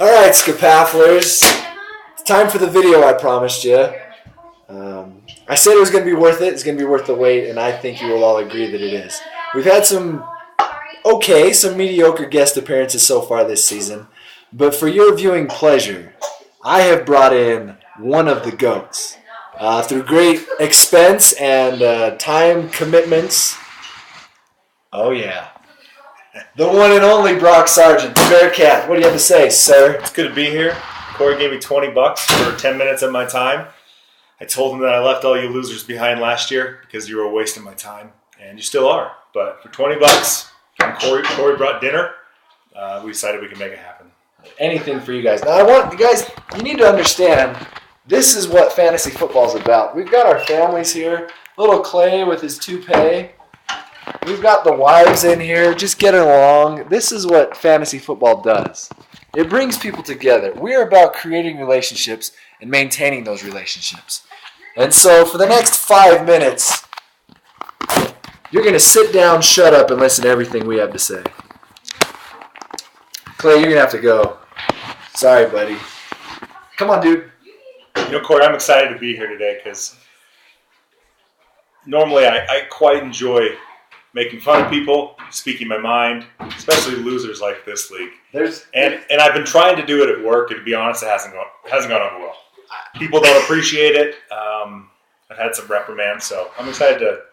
All right, Scapathlers. It's time for the video I promised you. I said it was going to be worth it. It's going to be worth the wait, and I think you will all agree that it is. We've had some mediocre guest appearances so far this season. But for your viewing pleasure, I have brought in one of the GOATs. Through great expense and time commitments. Oh, yeah. The one and only Brock Sargent, the Bearcat. What do you have to say, sir? It's good to be here. Corey gave me $20 for 10 minutes of my time. I told him that I left all you losers behind last year because you were wasting my time, and you still are. But for $20, and Corey brought dinner, we decided we could make it happen. Anything for you guys. Now, I want you guys, you need to understand, this is what fantasy football is about. We've got our families here. Little Clay with his toupee. We've got the wives in here just getting along. This is what fantasy football does. It brings people together. We're about creating relationships and maintaining those relationships. And so for the next 5 minutes, you're going to sit down, shut up, and listen to everything we have to say. Clay, you're going to have to go. Sorry, buddy. Come on, dude. You know, Corey, I'm excited to be here today because normally I quite enjoy making fun of people, speaking my mind, especially losers like this league. And I've been trying to do it at work, and to be honest, it hasn't gone over well. People don't appreciate it. I've had some reprimands, so I'm excited to,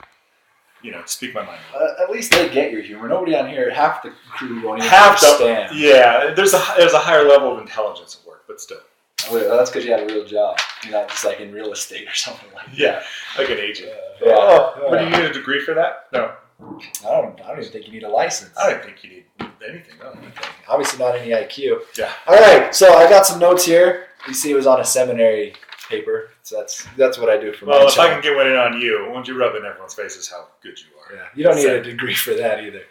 speak my mind. At least they get your humor. Nobody on here, half the crew won't even understand. Yeah, there's a higher level of intelligence at work, but still. Well, that's because you have a real job. You're not just like in real estate or something like that. Yeah, like an agent. What do you need a degree for that? No. I don't even think you need a license. I don't think you need anything. No. Obviously not any IQ. Yeah. All right, so I got some notes here. You see it was on a seminary paper. So that's what I do for my job. Well, if I can get one in on you, why don't you rub in everyone's faces how good you are? Yeah, you don't need a degree for that either.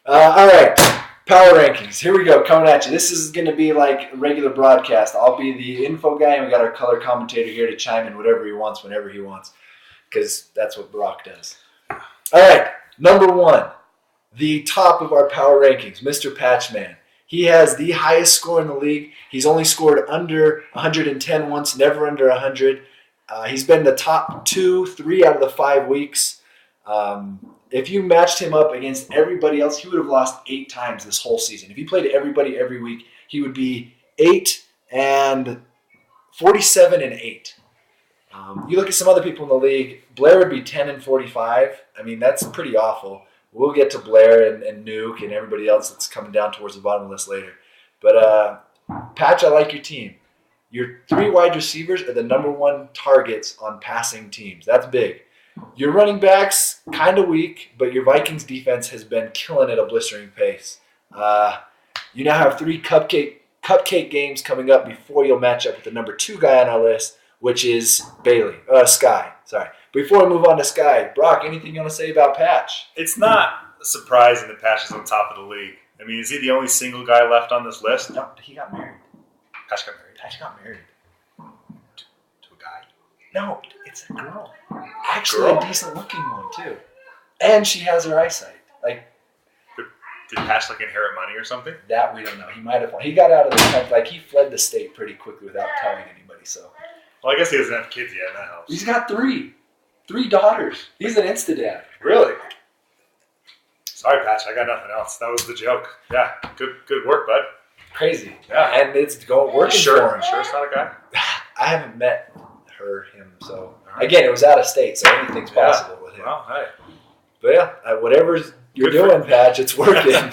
All right, power rankings. Here we go, coming at you. This is going to be like a regular broadcast. I'll be the info guy, and we got our color commentator here to chime in whatever he wants, whenever he wants, because that's what Brock does. All right, number 1, the top of our power rankings, Mr. Patchman. He has the highest score in the league. He's only scored under 110 once, never under 100. He's been the top 3 out of the 5 weeks. If you matched him up against everybody else, he would have lost 8 times this whole season. If he played everybody every week, he would be 8-47-8. You look at some other people in the league, Blair would be 10-45. I mean, that's pretty awful. We'll get to Blair and Nuke and everybody else that's coming down towards the bottom of the list later. But, Patch, I like your team. Your 3 wide receivers are the number 1 targets on passing teams. That's big. Your running backs, kind of weak, but your Vikings defense has been killing at a blistering pace. You now have 3 cupcake games coming up before you'll match up with the number 2 guy on our list, which is Sky. Sorry. Before we move on to Sky, Brock, anything you want to say about Patch? It's not surprising that Patch is on top of the league. I mean, is he the only single guy left on this list? No, he got married. Patch got married. Patch got married. To a guy? No, it's a girl. Actually, a decent-looking one, too. And she has her eyesight. Did Patch inherit money or something? That we don't know. He might have. He got out of the country. He fled the state pretty quickly without telling anybody. So. Well, I guess he doesn't have kids yet. That helps. He's got 3 daughters. He's an insta-dad. Really? Sorry, Patch. I got nothing else. That was the joke. Yeah. Good work, bud. Crazy. Yeah. And it's working for him. Sure it's not a guy? I haven't met him. So, again, it was out of state, so anything's possible with him. Well, hey. But, yeah, whatever you're doing, Patch, it's working.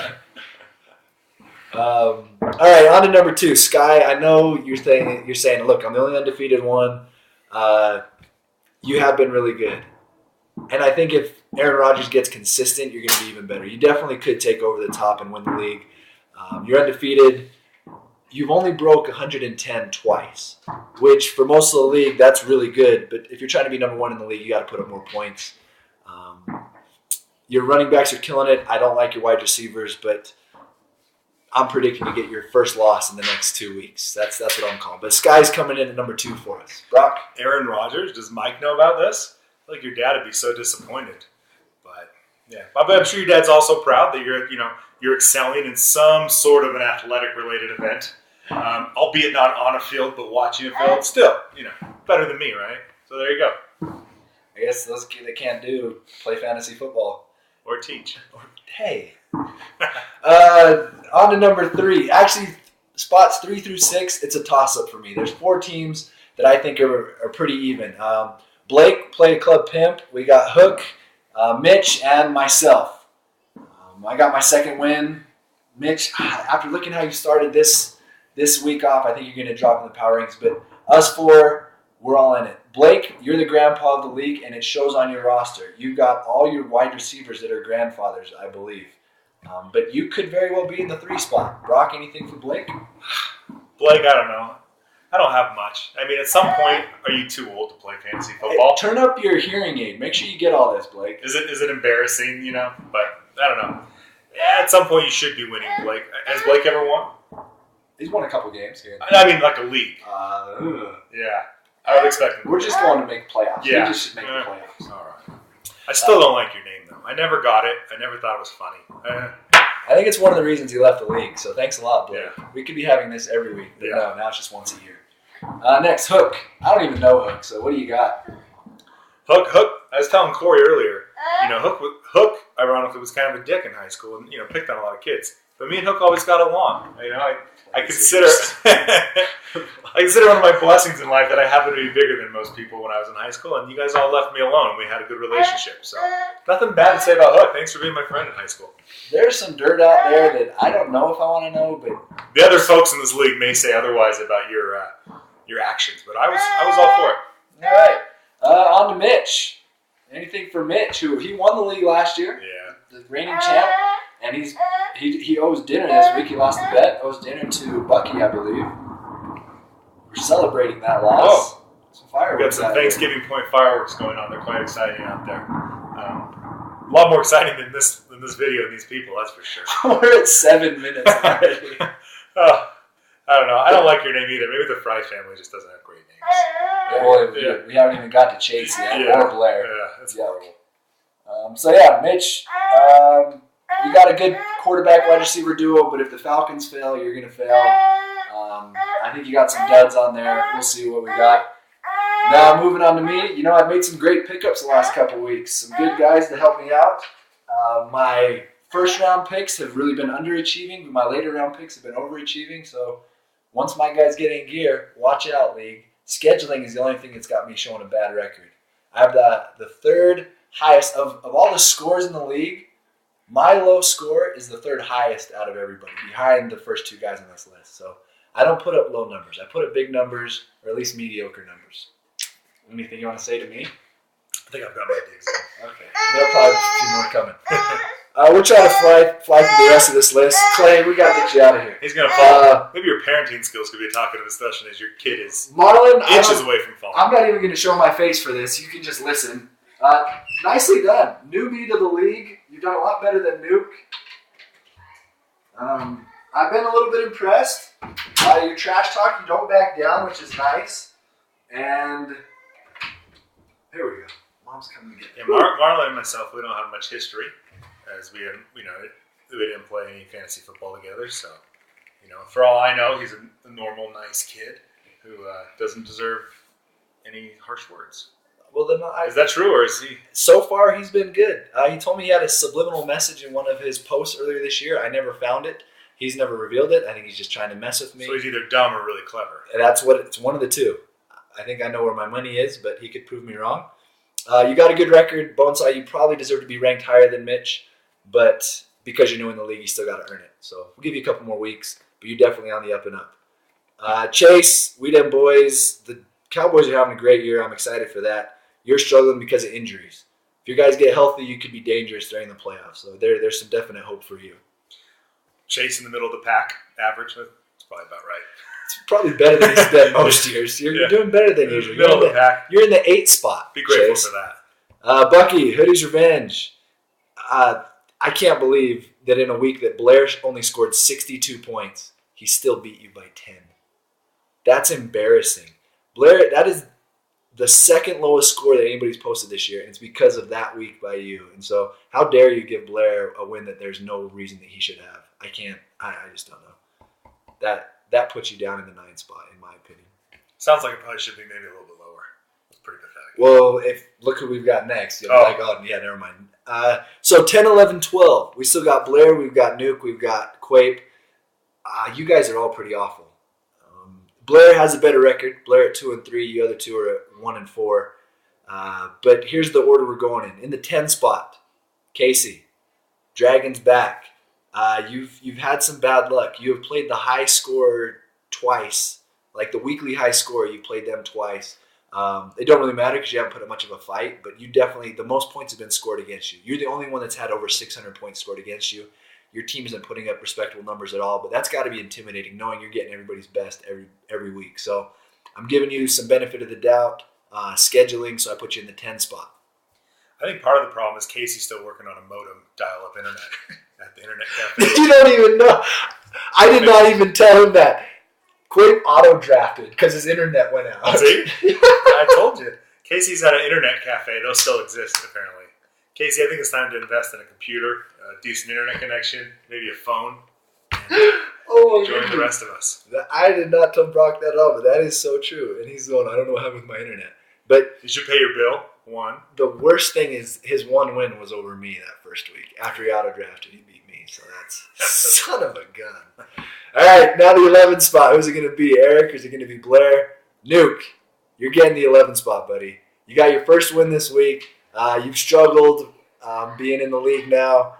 All right, on to number 2. Sky, I know you're saying, look, I'm the only undefeated one. You have been really good. And I think if Aaron Rodgers gets consistent, you're going to be even better. You definitely could take over the top and win the league. You're undefeated. You've only broke 110 twice, which for most of the league, that's really good. But if you're trying to be number 1 in the league, you got to put up more points. Your running backs are killing it. I don't like your wide receivers, but I'm predicting to get your first loss in the next 2 weeks. That's what I'm calling. But Sky's coming in at number 2 for us. Brock? Aaron Rodgers, does Mike know about this? I feel like your dad would be so disappointed. But yeah, I'm sure your dad's also proud that you're excelling in some sort of an athletic related event. Albeit not on a field, but watching a field. Still, better than me, right? So there you go. I guess those kids that can't play fantasy football. Or teach. Hey. On to number 3. Actually, spots 3 through 6, it's a toss-up for me. There's 4 teams that I think are pretty even. Blake played Club Pimp. We got Hook, Mitch, and myself. I got my second win. Mitch, after looking how you started this week off, I think you're going to drop in the power rankings. But us 4, we're all in it. Blake, you're the grandpa of the league, and it shows on your roster. You've got all your wide receivers that are grandfathers, I believe. But you could very well be in the 3 spot. Brock, anything for Blake? Blake, I don't know. I don't have much. I mean, at some point, are you too old to play fantasy football? Hey, turn up your hearing aid. Make sure you get all this, Blake. Is it embarrassing, But I don't know. Yeah, at some point, you should be winning, Blake. Has Blake ever won? He's won a couple games here. I mean, like a league. Yeah. I would expect him. We're just going to make playoffs. Yeah. We just should make the playoffs. All right. I still don't like your name, though. I never got it. I never thought it was funny. I think it's one of the reasons he left the league. So thanks a lot, Blake. Yeah. We could be having this every week. But no, now it's just once a year. Next, Hook. I don't even know Hook. So what do you got? Hook. I was telling Corey earlier. Hook, ironically, was kind of a dick in high school and picked on a lot of kids. But me and Hook always got along. I consider one of my blessings in life that I happen to be bigger than most people when I was in high school, and you guys all left me alone, and we had a good relationship. So nothing bad to say about Hook. Thanks for being my friend in high school. There's some dirt out there that I don't know if I want to know, but the other folks in this league may say otherwise about your actions, but I was all for it. All right. On to Mitch. Anything for Mitch, who he won the league last year. Yeah. The reigning champ. And he owes dinner this week. He lost the bet. Owes dinner to Bucky, I believe. We're celebrating that loss. Some fireworks. We got some Thanksgiving point fireworks going on. They're quite exciting out there. A lot more exciting than this video and these people, that's for sure. We're at 7 minutes already. I don't know. I don't like your name either. Maybe the Fry family just doesn't have great names. We haven't even got to Chase yet or Blair. Yeah, that's horrible. Mitch, you got a good quarterback wide receiver duo, but if the Falcons fail, you're going to fail. I think you got some duds on there. We'll see what we got. Now, moving on to me. I've made some great pickups the last couple weeks. Some good guys to help me out. My first-round picks have really been underachieving, but my later-round picks have been overachieving. So once my guys get in gear, watch out, league. Scheduling is the only thing that's got me showing a bad record. I have the third highest of all the scores in the league. My low score is the third highest out of everybody, behind the first 2 guys on this list. So I don't put up low numbers. I put up big numbers, or at least mediocre numbers. Anything you want to say to me? I think I've got my digs. Okay. There'll probably be a few more coming. We'll try to fly through the rest of this list. Clay, we got to get you out of here. He's going to fall. Maybe your parenting skills could be a topic of discussion as your kid is Marlon, inches away from falling. I'm not even going to show my face for this. You can just listen. Nicely done. Newbie to the league. You've done a lot better than Nuke. I've been a little bit impressed. Your trash talk, you don't back down, which is nice. And here we go. Mom's coming to get me. Yeah, Marlon and myself, we don't have much history, as we didn't play any fantasy football together. So, for all I know, he's a normal, nice kid who doesn't deserve any harsh words. Well, then is that true, or is he? So far, he's been good. He told me he had a subliminal message in one of his posts earlier this year. I never found it. He's never revealed it. I think he's just trying to mess with me. So he's either dumb or really clever. And it's one of the two. I think I know where my money is, but he could prove me wrong. You got a good record. Bonesai, you probably deserve to be ranked higher than Mitch, but because you're new in the league, you still got to earn it. So we'll give you a couple more weeks, but you're definitely on the up and up. Chase, we them boys. The Cowboys are having a great year. I'm excited for that. You're struggling because of injuries. If you guys get healthy, you could be dangerous during the playoffs. So there's some definite hope for you. Chase in the middle of the pack, average. That's probably about right. It's probably better than he's done most years. You're doing better than usual. Middle of the pack. You're in the 8th spot. Be grateful Chase. for that. Bucky, Hoodie's Revenge. I can't believe that in a week that Blair only scored 62 points, he still beat you by 10. That's embarrassing. Blair, that is the second lowest score that anybody's posted this year, and it's because of that week by you. And so how dare you give Blair a win that there's no reason that he should have? I just don't know. that puts you down in the 9th spot, in my opinion. Sounds like it probably should be maybe a little bit lower. That's pretty pathetic. Well, look who we've got next. You'll be like, oh, yeah, never mind. So 10, 11, 12. We still got Blair. We've got Nuke. We've got Quape. You guys are all pretty awful. Blair has a better record. Blair at 2 and 3. You other two are at 1 and 4. But here's the order we're going in. In the 10 spot, Casey, Dragons back. You've had some bad luck. You have played the high score twice, like the weekly high score. You played them twice. It don't really matter because you haven't put up much of a fight. But you definitely, the most points have been scored against you. You're the only one that's had over 600 points scored against you. Your team isn't putting up respectable numbers at all. But that's got to be intimidating, knowing you're getting everybody's best every week. So I'm giving you some benefit of the doubt. Scheduling, so I put you in the 10 spot. I think part of the problem is Casey's still working on a modem dial-up internet at the internet cafe. You don't even know. I did not even tell him that. Quape auto-drafted because his internet went out. See? I told you. Casey's at an internet cafe. Those still exist, apparently. Casey, I think it's time to invest in a computer, a decent internet connection, maybe a phone, and join the rest of us. I did not tell Brock that at all, but that is so true. And he's going, I don't know what happened with my internet. But you should pay your bill. 1. The worst thing is his one win was over me that first week. After he auto-drafted, he beat me. So that's son of a gun. All right, now the 11th spot. Who's it going to be, Eric, or is it going to be Blair? Nuke, you're getting the 11th spot, buddy. You got your first win this week. You've struggled being in the league now.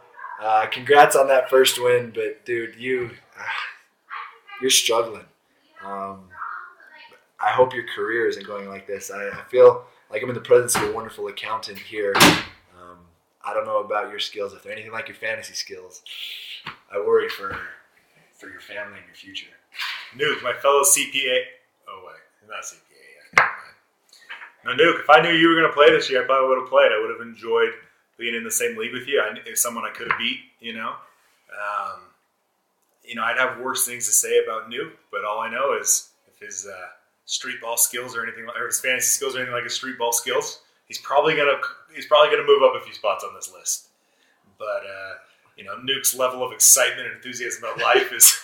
Congrats on that first win, but, dude, you're struggling. I hope your career isn't going like this. I feel like I'm in the presence of a wonderful accountant here. I don't know about your skills. If they're anything like your fantasy skills, I worry for your family and your future. Nuke, my fellow CPA. Oh, wait. Not CPA yet. Now, Nuke, if I knew you were going to play this year, I probably would have played. I would have enjoyed being in the same league with you. If someone I could have beat, I'd have worse things to say about Nuke, but all I know is if his street ball skills or anything, or his fantasy skills or anything like his street ball skills, he's probably gonna move up a few spots on this list. But Nuke's level of excitement and enthusiasm about life is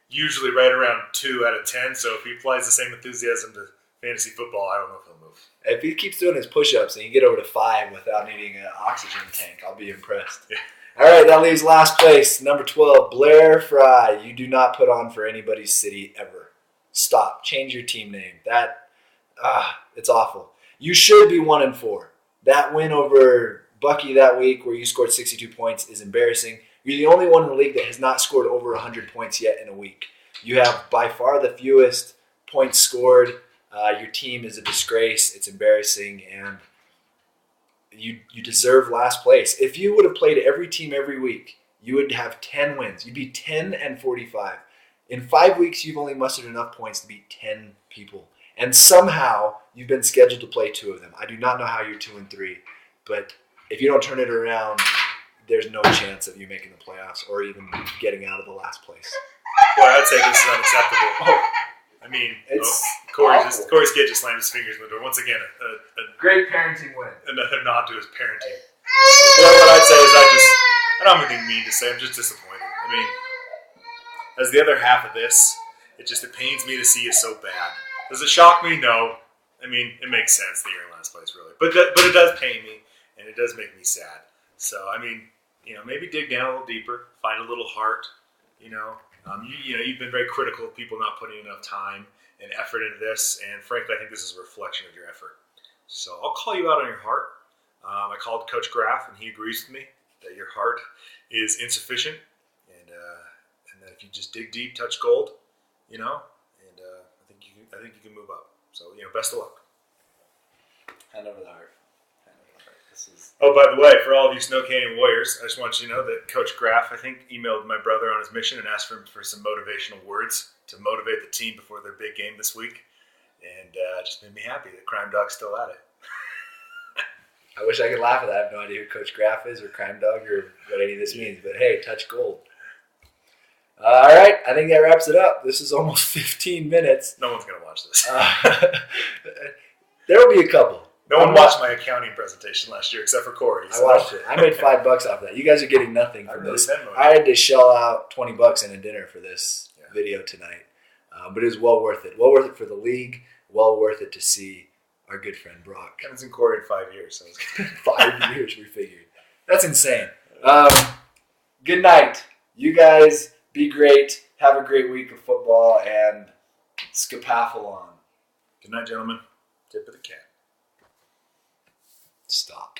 usually right around 2 out of 10. So if he applies the same enthusiasm to fantasy football, I don't know if he'll move. If he keeps doing his push-ups and you get over to 5 without needing an oxygen tank, I'll be impressed. Yeah. All right, that leaves last place, number 12, Blair Fry. You do not put on for anybody's city ever. Stop. Change your team name. It's awful. You should be 1 and 4. That win over Bucky that week where you scored 62 points is embarrassing. You're the only one in the league that has not scored over 100 points yet in a week. You have by far the fewest points scored. Your team is a disgrace. It's embarrassing, and you deserve last place. If you would have played every team every week, you would have 10 wins. You'd be 10 and 45. In 5 weeks, you've only mustered enough points to beat 10 people. And somehow, you've been scheduled to play 2 of them. I do not know how you're 2 and 3. But if you don't turn it around, there's no chance of you making the playoffs or even getting out of the last place. Boy, I'd say this is unacceptable. I mean, Corey's kid just slammed his fingers in the door. Once again, a great parenting win. Another nod to his parenting. Well, what I'd say is I don't have anything mean to say. I'm just disappointed. I mean, as the other half of this, it pains me to see you so bad. Does it shock me? No. I mean, it makes sense that you're in last place, really. But it does pain me, and it does make me sad. So, I mean, maybe dig down a little deeper, find a little heart, You've been very critical of people not putting enough time and effort into this, and frankly, I think this is a reflection of your effort. So I'll call you out on your heart. I called Coach Graff, and he agrees with me that your heart is insufficient, and that if you just dig deep, touch gold, I think you can move up. So best of luck. Hand over the heart. Oh, by the way, for all of you Snow Canyon Warriors, I just want you to know that Coach Graff, I think, emailed my brother on his mission and asked for some motivational words to motivate the team before their big game this week. And just made me happy that Crime Dog's still at it. I wish I could laugh at that. I have no idea who Coach Graff is or Crime Dog or what any of this means. But hey, touch gold. All right, I think that wraps it up. This is almost 15 minutes. No one's going to watch this. There will be a couple. No one watched my accounting presentation last year except for Corey. So. I watched it. I made $5 off that. You guys are getting nothing from this. I had to shell out $20 in a dinner for this video tonight. But it was well worth it. Well worth it for the league. Well worth it to see our good friend Brock. Kevin's in Corey in 5 years. So 5 years, we figured. That's insane. Good night. You guys be great. Have a great week of football and skapathlon. Good night, gentlemen. Tip of the cap. Stop.